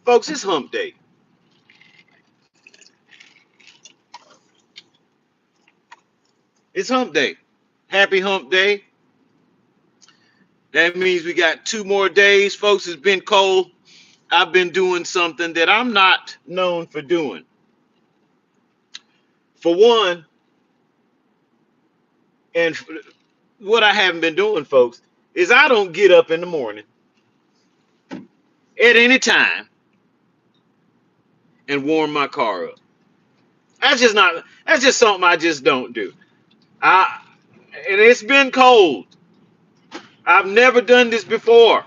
Folks, it's hump day. It's hump day. Happy hump day. That means we got 2 more days. Folks, it's been cold. I've been doing something that I'm not known for doing. For one, and what I haven't been doing, folks, is I don't get up in the morning at any time and warm my car up. That's just something I just don't do. I and it's been cold. I've never done this before.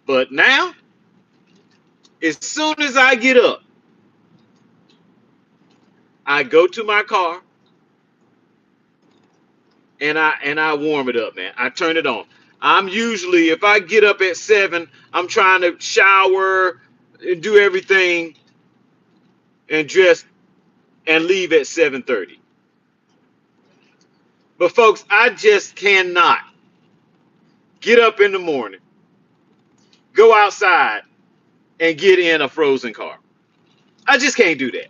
But now, as soon as I get up, I go to my car and I warm it up, man. I turn it on. I'm usually, if I get up at 7, I'm trying to shower and do everything and dress and leave at 7:30. But folks, I just cannot get up in the morning, go outside and get in a frozen car. I just can't do that.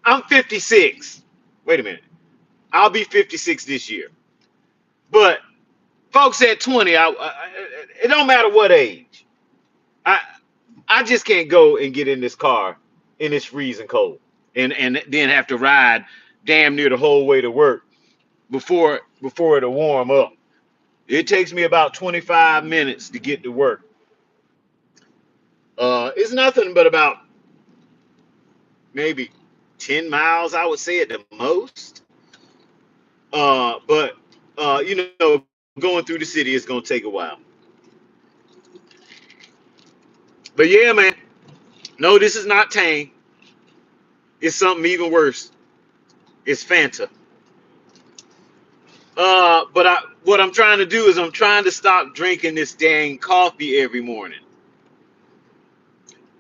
I'm 56. Wait a minute. I'll be 56 this year. But folks at 20, it don't matter what age. I I just can't go and get in this car in this freezing cold and then have to ride damn near the whole way to work before it'll warm up. It takes me about 25 minutes to get to work. It's nothing but about maybe 10 miles, I would say at the most. But going through the city is gonna take a while. But yeah, man. No, this is not Tang. It's something even worse. It's Fanta. But what I'm trying to do is I'm trying to stop drinking this dang coffee every morning,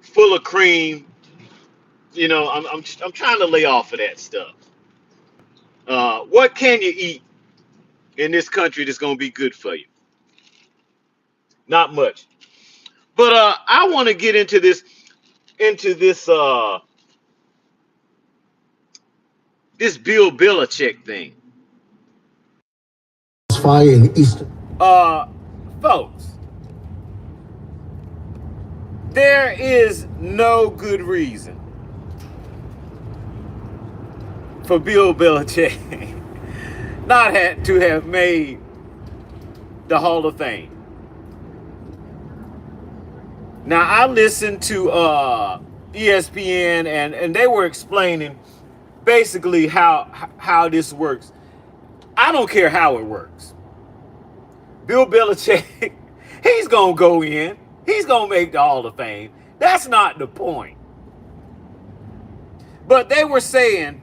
full of cream. I'm trying to lay off of that stuff. What can you eat in this country that's gonna be good for you? Not much. But I want to get into this Bill Belichick thing. Fire in Eastern. Uh, Folks, there is no good reason for Bill Belichick not to have made the Hall of Fame. Now, I listened to ESPN and they were explaining basically how this works. I don't care how it works. Bill Belichick, he's going to go in. He's going to make the Hall of Fame. That's not the point. But they were saying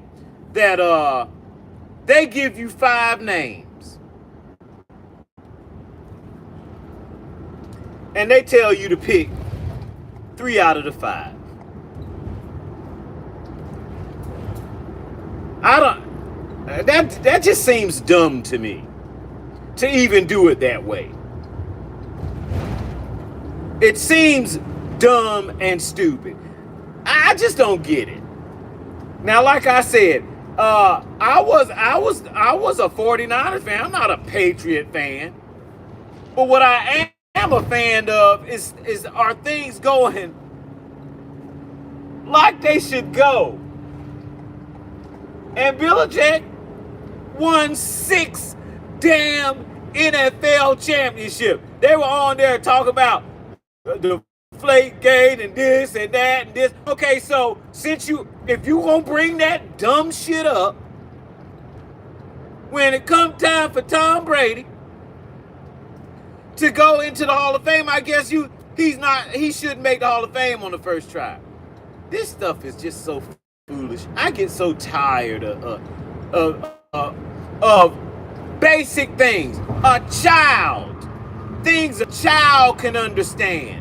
that they give you 5 names. And they tell you to pick 3 out of the 5. That just seems dumb to me to even do it that way. It seems dumb and stupid. I just don't get it. Now, like I said, I was a 49ers fan. I'm not a Patriot fan. But what I am a fan of is are things going like they should go. And Belichick won 6 damn NFL championship. They were on there talking about the Flake Gate and this and that and this. Okay, so if you gonna bring that dumb shit up when it come time for Tom Brady to go into the Hall of Fame, I guess he shouldn't make the Hall of Fame on the first try. This stuff is just so foolish. I get so tired of basic things. Things a child can understand.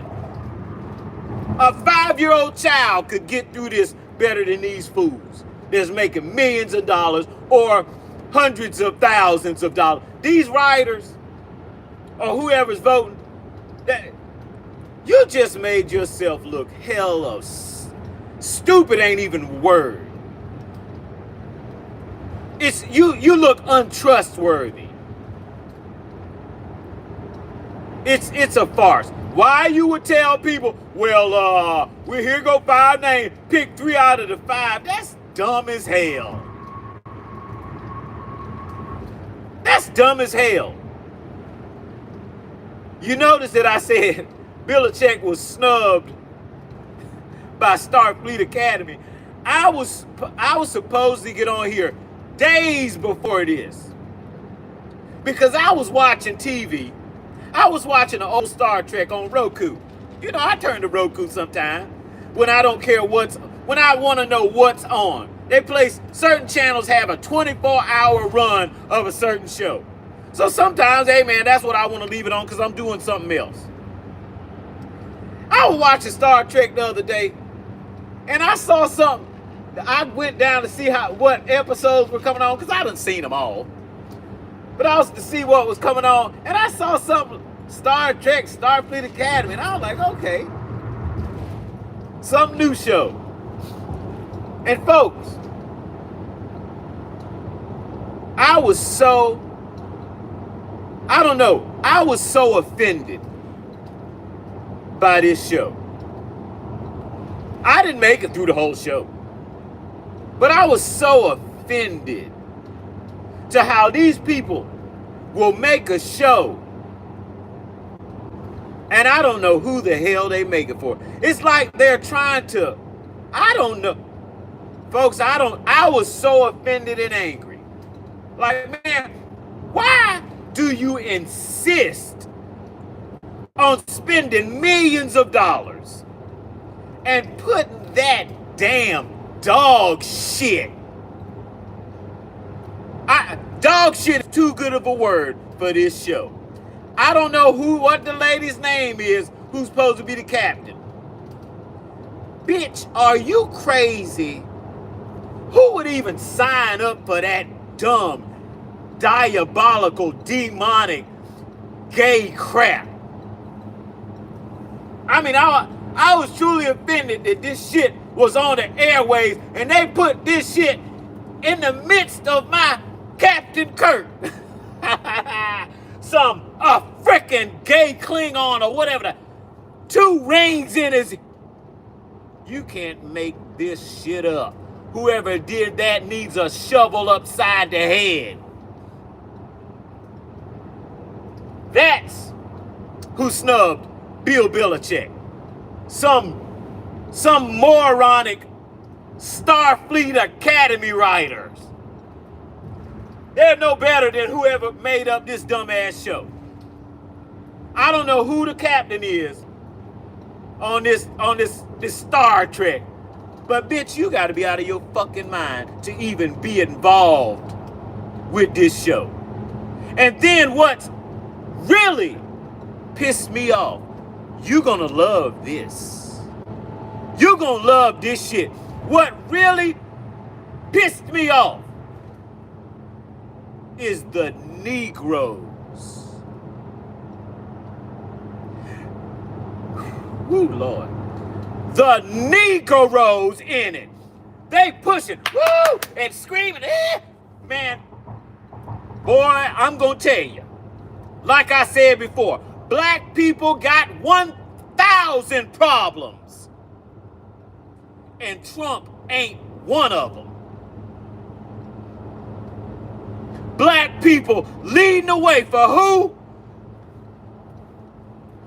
A 5-year-old child could get through this better than these fools that's making millions of dollars or hundreds of thousands of dollars. These writers or whoever's voting, That you just made yourself look hella stupid. Ain't even a word. It's you look untrustworthy. It's a farce. Why you would tell people, well, we're here go 5 names, pick 3 out of the 5. That's dumb as hell. That's dumb as hell. You notice that I said Belichick was snubbed by Starfleet Academy. I was supposed to get on here days before this because I was watching TV. I was watching an old Star Trek on Roku. You know, I turn to Roku sometime when I don't care when I want to know what's on. They place certain channels have a 24-hour run of a certain show. So sometimes, hey man, that's what I want to leave it on because I'm doing something else. I was watching Star Trek the other day, and I saw something. I went down to see what episodes were coming on because I done seen them all. But I was to see what was coming on, and I saw something, Star Trek, Starfleet Academy, and I was like, okay, some new show. And folks, I was so offended by this show. I didn't make it through the whole show, but I was so offended to how these people will make a show and I don't know who the hell they make it for. It's like they're trying to, I don't know. Folks, I was so offended and angry. Like, man, why do you insist on spending millions of dollars and putting that damn dog shit? Dog shit is too good of a word for this show. I don't know what the lady's name is who's supposed to be the captain. Bitch, are you crazy? Who would even sign up for that dumb, diabolical, demonic, gay crap? I mean, I was truly offended that this shit was on the airwaves and they put this shit in the midst of my Captain Kirk. Some frickin' gay Klingon or whatever. 2 rings in his. You can't make this shit up. Whoever did that needs a shovel upside the head. That's who snubbed Bill Belichick. Some moronic Starfleet Academy writers. They're no better than whoever made up this dumbass show. I don't know who the captain is on this Star Trek. But bitch, you gotta be out of your fucking mind to even be involved with this show. And then what's really pissed me off, you're gonna love this. You're gonna love this shit. What really pissed me off is the Negroes. Woo, Lord. The Negroes in it. They pushing, woo, and screaming, Man, boy, I'm gonna tell you, like I said before, black people got 1,000 problems. And Trump ain't one of them. Black people leading the way for who?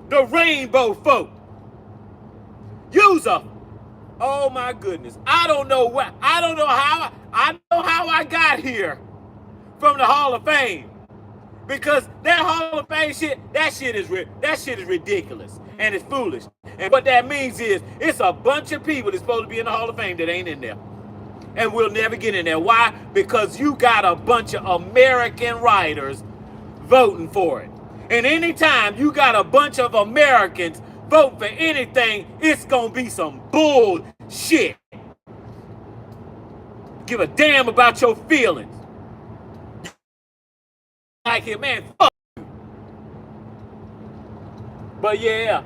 The rainbow folk. Oh my goodness. I don't know how I got here from the Hall of Fame. Because that Hall of Fame shit, that shit is ridiculous and it's foolish. And what that means is it's a bunch of people that's supposed to be in the Hall of Fame that ain't in there. And we'll never get in there. Why? Because you got a bunch of American writers voting for it. And anytime you got a bunch of Americans vote for anything, it's gonna be some bullshit. Give a damn about your feelings. Like it, man, fuck you. But yeah,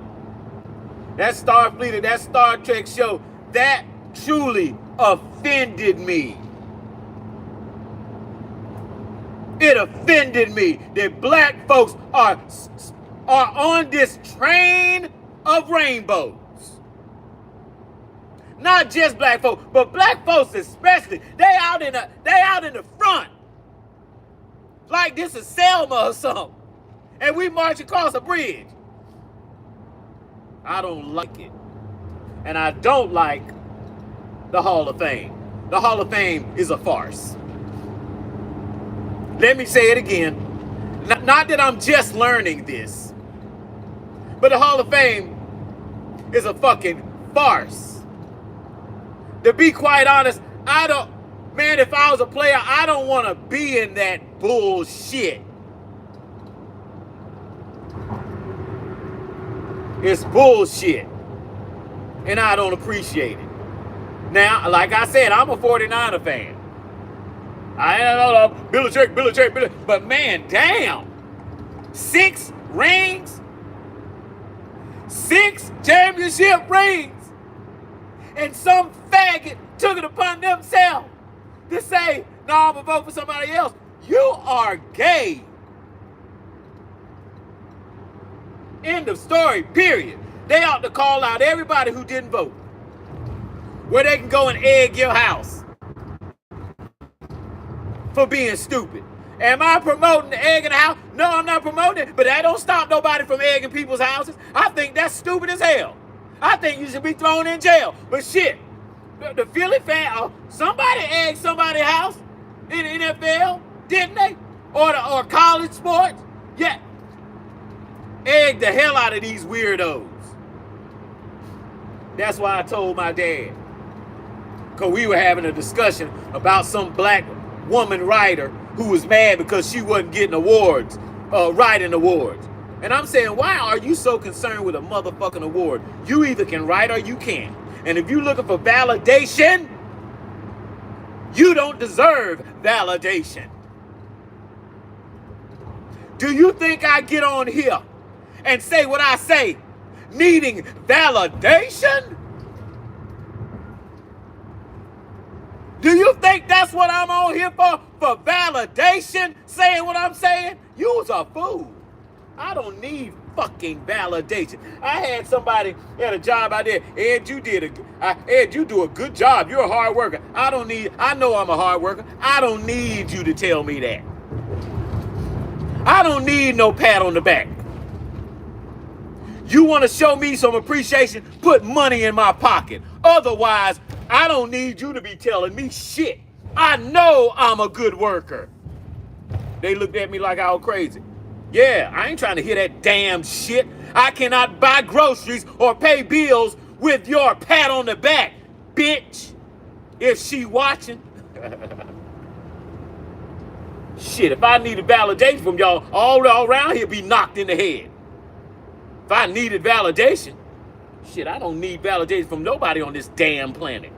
that Starfleet and that Star Trek show, that truly offended me. It offended me that black folks are on this train of rainbows. Not just black folks, but black folks especially. They out in the front. Like this is Selma or something. And we march across a bridge. I don't like it. And I don't like the Hall of Fame. The Hall of Fame is a farce. Let me say it again. Not that I'm just learning this, but the Hall of Fame is a fucking farce. To be quite honest, if I was a player, I don't want to be in that bullshit. It's bullshit. And I don't appreciate it. Now, like I said, I'm a 49er fan. I don't know, Belichick, but man, damn. 6 rings? 6 championship rings? And some faggot took it upon themselves to say, no, I'm gonna vote for somebody else. You are gay. End of story, period. They ought to call out everybody who didn't vote. Where they can go and egg your house for being stupid. Am I promoting the egg in the house? No, I'm not promoting it, but that don't stop nobody from egging people's houses. I think that's stupid as hell. I think you should be thrown in jail. But shit, the Philly fan, somebody egged somebody's house in the NFL, didn't they? Or college sports? Yeah. Egg the hell out of these weirdos. That's why I told my dad. Because we were having a discussion about some black woman writer who was mad because she wasn't getting awards, writing awards. And I'm saying, why are you so concerned with a motherfucking award? You either can write or you can't. And if you're looking for validation, you don't deserve validation. Do you think I get on here and say what I say needing validation? Do you think that's what I'm on here for? For validation? Saying what I'm saying? You's a fool. I don't need fucking validation. I had somebody at a job out there, Ed, you do a good job. You're a hard worker. I know I'm a hard worker. I don't need you to tell me that. I don't need no pat on the back. You want to show me some appreciation? Put money in my pocket. Otherwise, I don't need you to be telling me shit. I know I'm a good worker. They looked at me like I was crazy. Yeah, I ain't trying to hear that damn shit. I cannot buy groceries or pay bills with your pat on the back, bitch. If she watching. Shit, if I needed validation from y'all, all around here be knocked in the head. If I needed validation, shit, I don't need validation from nobody on this damn planet.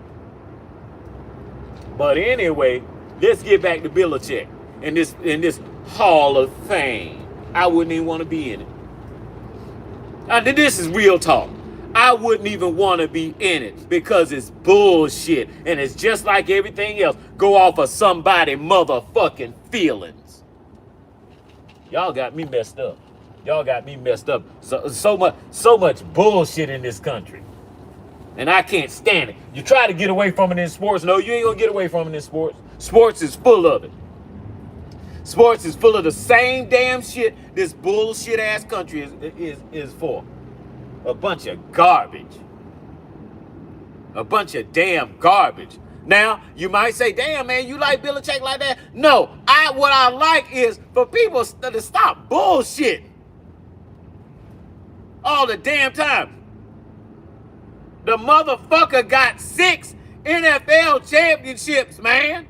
But anyway, let's get back to Belichick in this Hall of Fame. I wouldn't even want to be in it. This is real talk. I wouldn't even want to be in it because it's bullshit. And it's just like everything else. Go off of somebody motherfucking feelings. Y'all got me messed up. Y'all got me messed up. So much bullshit in this country. And I can't stand it. You try to get away from it in sports. No, you ain't gonna get away from it in sports. Sports is full of it. Sports is full of the same damn shit this bullshit ass country is for. A bunch of garbage. A bunch of damn garbage. Now, you might say, damn, man, you like Belichick like that? No, what I like is for people to stop bullshit all the damn time. The motherfucker got 6 NFL championships, man.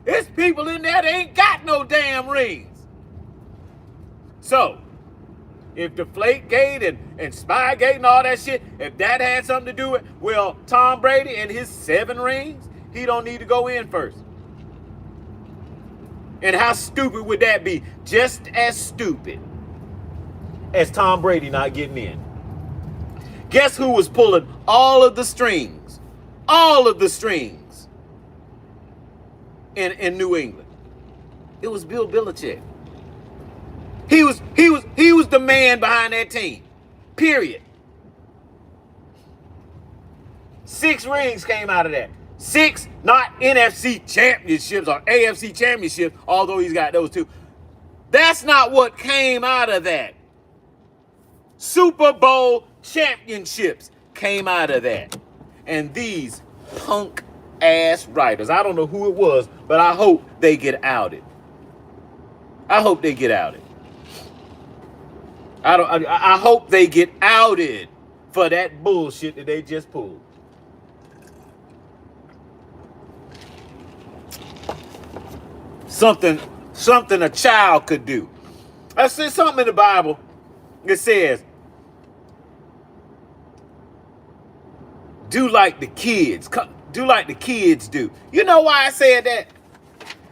There's people in there that ain't got no damn rings. So, if Deflategate and Spygate and all that shit, if that had something to do with, well, Tom Brady and his 7 rings, he don't need to go in first. And how stupid would that be? Just as stupid as Tom Brady not getting in. Guess who was pulling all of the strings? All of the strings in New England. It was Bill Belichick. He was the man behind that team. Period. 6 rings came out of that. 6, not NFC championships or AFC championships, although he's got those 2. That's not what came out of that. Super Bowl championships came out of that. And these punk ass writers, I don't know who it was, but I hope they get outed. I hope they get outed. I hope they get outed for that bullshit that they just pulled. Something a child could do. I see something in the Bible that says, do like the kids. Do like the kids do. You know why I said that?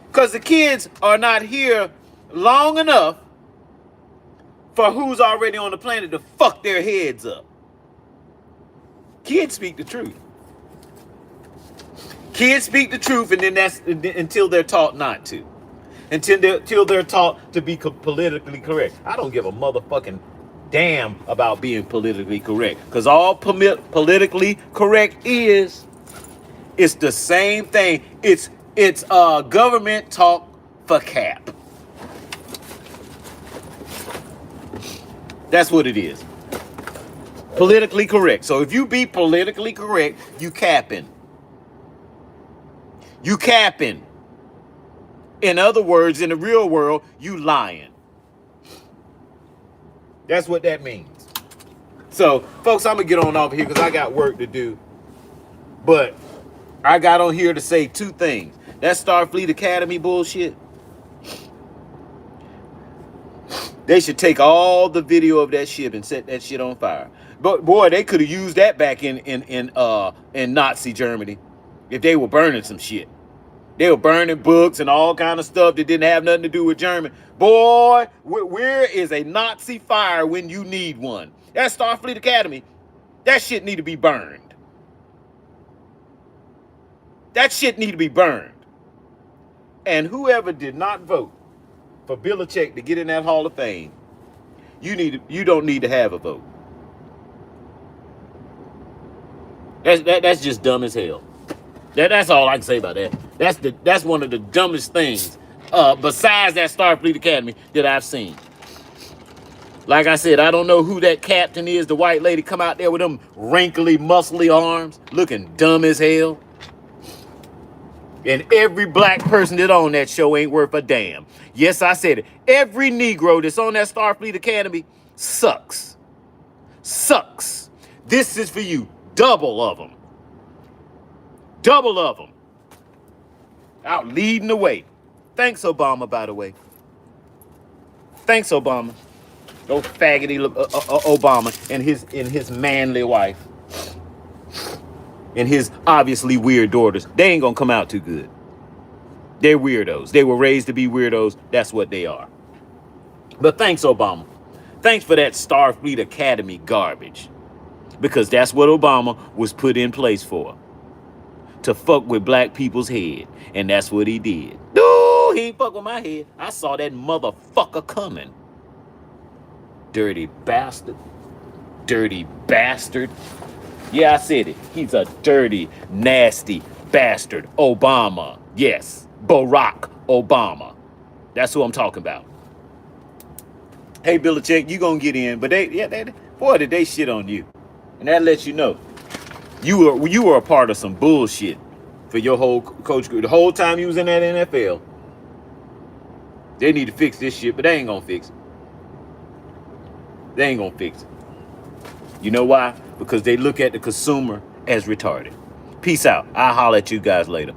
Because the kids are not here long enough for who's already on the planet to fuck their heads up. Kids speak the truth. Kids speak the truth, and then that's until they're taught not to. Until they're taught to be politically correct. I don't give a motherfucking damn about being politically correct. Because all politically correct is the same thing. It's government talk for cap. That's what it is. Politically correct. So if you be politically correct, you capping. You capping. In other words, in the real world, you lying. That's what that means. So, folks, I'm going to get on over here because I got work to do. But I got on here to say 2 things. That Starfleet Academy bullshit. They should take all the video of that ship and set that shit on fire. But boy, they could have used that back in Nazi Germany if they were burning some shit. They were burning books and all kind of stuff that didn't have nothing to do with German. Boy, where is a Nazi fire when you need one? That Starfleet Academy, that shit need to be burned. That shit need to be burned. And whoever did not vote for Belichick to get in that Hall of Fame, you don't need to have a vote. That's just dumb as hell. That's all I can say about that. That's one of the dumbest things, besides that Starfleet Academy, that I've seen. Like I said, I don't know who that captain is. The white lady come out there with them wrinkly, muscly arms, looking dumb as hell. And every black person that on that show ain't worth a damn. Yes, I said it. Every Negro that's on that Starfleet Academy sucks. Sucks. This is for you. Double of them. Double of them. Out leading the way. Thanks, Obama, by the way. Thanks, Obama. Those faggoty Obama and his manly wife. And his obviously weird daughters. They ain't gonna come out too good. They're weirdos. They were raised to be weirdos. That's what they are. But thanks, Obama. Thanks for that Starfleet Academy garbage. Because that's what Obama was put in place for. To fuck with black people's head. And that's what he did. No, he ain't fuck with my head. I saw that motherfucker coming. Dirty bastard. Dirty bastard. Yeah, I said it. He's a dirty, nasty bastard. Obama. Yes. Barack Obama. That's who I'm talking about. Hey, Belichick, you gonna get in. But did they shit on you. And that lets you know. You were a part of some bullshit for your whole coach group. The whole time you was in that NFL. They need to fix this shit, but they ain't gonna fix it. They ain't gonna fix it. You know why? Because they look at the consumer as retarded. Peace out. I'll holler at you guys later.